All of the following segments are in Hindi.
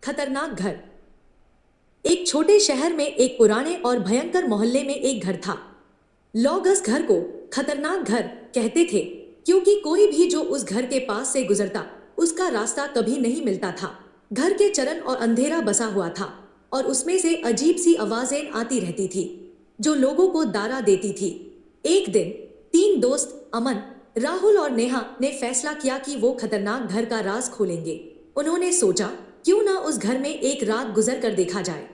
खतरनाक घर। एक छोटे शहर में एक पुराने और भयंकर मोहल्ले में एक घर था। लोग उस घर को खतरनाक घर कहते थे क्योंकि कोई भी जो उस घर के पास से गुजरता उसका रास्ता कभी नहीं मिलता था। घर के चरण और अंधेरा बसा हुआ था और उसमें से अजीब सी आवाजें आती रहती थी जो लोगों को डरा देती थी। एक दिन तीन दोस्त अमन, राहुल और नेहा ने फैसला किया कि वो खतरनाक घर का राज खोलेंगे। उन्होंने सोचा क्यों ना उस घर में एक रात गुजर कर देखा जाए।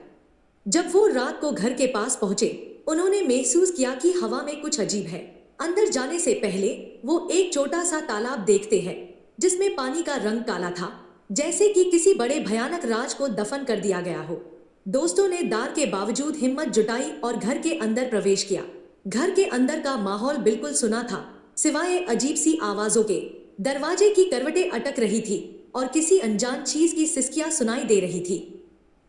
जब वो रात को घर के पास पहुंचे उन्होंने महसूस किया कि हवा में कुछ अजीब है। अंदर जाने से पहले वो एक छोटा सा तालाब देखते हैं जिसमें पानी का रंग काला था, जैसे कि किसी बड़े भयानक राज को दफन कर दिया गया हो। दोस्तों ने डर के बावजूद हिम्मत जुटाई और घर के अंदर प्रवेश किया। घर के अंदर का माहौल बिल्कुल सुना था, सिवाय अजीब सी आवाजों के। दरवाजे की करवटें अटक रही थी और किसी अनजान चीज की सिसकियां सुनाई दे रही थी।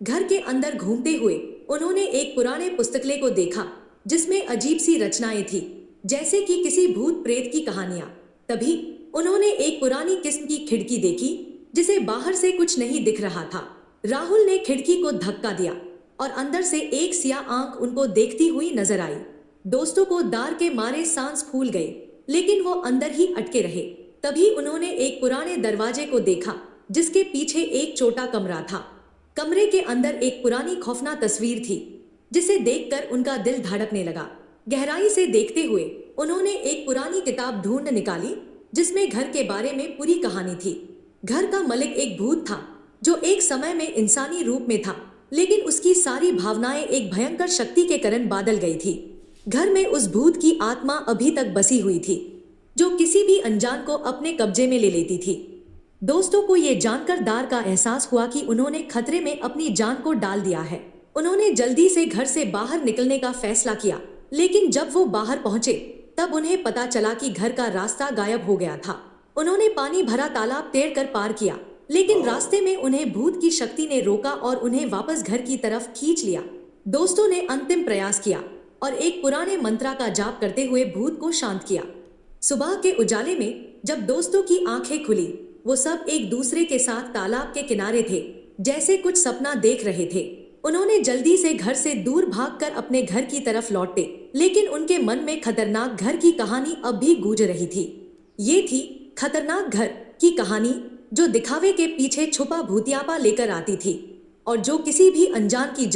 घर के अंदर घूमते हुए उन्होंने एक पुराने पुस्तकालय को देखा जिसमें अजीब सी रचनाएं थी, जैसे कि किसी भूत प्रेत की कहानियां। तभी उन्होंने एक पुरानी किस्म की खिड़की देखी जिसे बाहर से कुछ नहीं दिख रहा था। राहुल ने खिड़की को धक्का दिया और अंदर से एक सियाह आंख उनको देखती हुई नजर आई। दोस्तों को डर के मारे सांस फूल गई, लेकिन वो अंदर ही अटके रहे। तभी उन्होंने एक पुराने दरवाजे को देखा जिसके पीछे एक छोटा कमरा था। कमरे के अंदर एक पुरानी खौफनाक तस्वीर थी जिसे देखकर उनका दिल धड़कने लगा। गहराई से देखते हुए उन्होंने एक पुरानी किताब ढूंढ निकाली जिसमें घर के बारे में पूरी कहानी थी। घर का मालिक एक भूत था जो एक समय में इंसानी रूप में था, लेकिन उसकी सारी भावनाएं एक भयंकर शक्ति के कारण बदल गई थी। घर में उस भूत की आत्मा अभी तक बसी हुई थी जो किसी भी अनजान को अपने कब्जे में ले लेती थी। दोस्तों को यह जानकर डर का एहसास हुआ कि उन्होंने खतरे में अपनी जान को डाल दिया है। उन्होंने जल्दी से घर से बाहर निकलने का फैसला किया, लेकिन जब वो बाहर पहुंचे तब उन्हें पता चला कि घर का रास्ता गायब हो गया था। उन्होंने पानी भरा तालाब तैरकर पार किया, लेकिन रास्ते में उन्हें भूत की शक्ति ने रोका और उन्हें वापस घर की तरफ खींच लिया। दोस्तों ने अंतिम प्रयास किया और एक पुराने मंत्र का जाप करते हुए भूत को शांत किया। सुबह के उजाले में जब दोस्तों की आंखें खुली, वो सब एक दूसरे के साथ तालाब के किनारे थे, जैसे कुछ सपना देख रहे थे। उन्होंने जल्दी से घर से दूर भागकर अपने घर की तरफ लौटे, लेकिन उनके मन में खतरनाक घर की कहानी अब भी गूंज रही थी। ये थी खतरनाक घर की कहानी जो दिखावे के पीछे छुपा भूतियापा लेकर आती थी और जो किसी भी अनजान की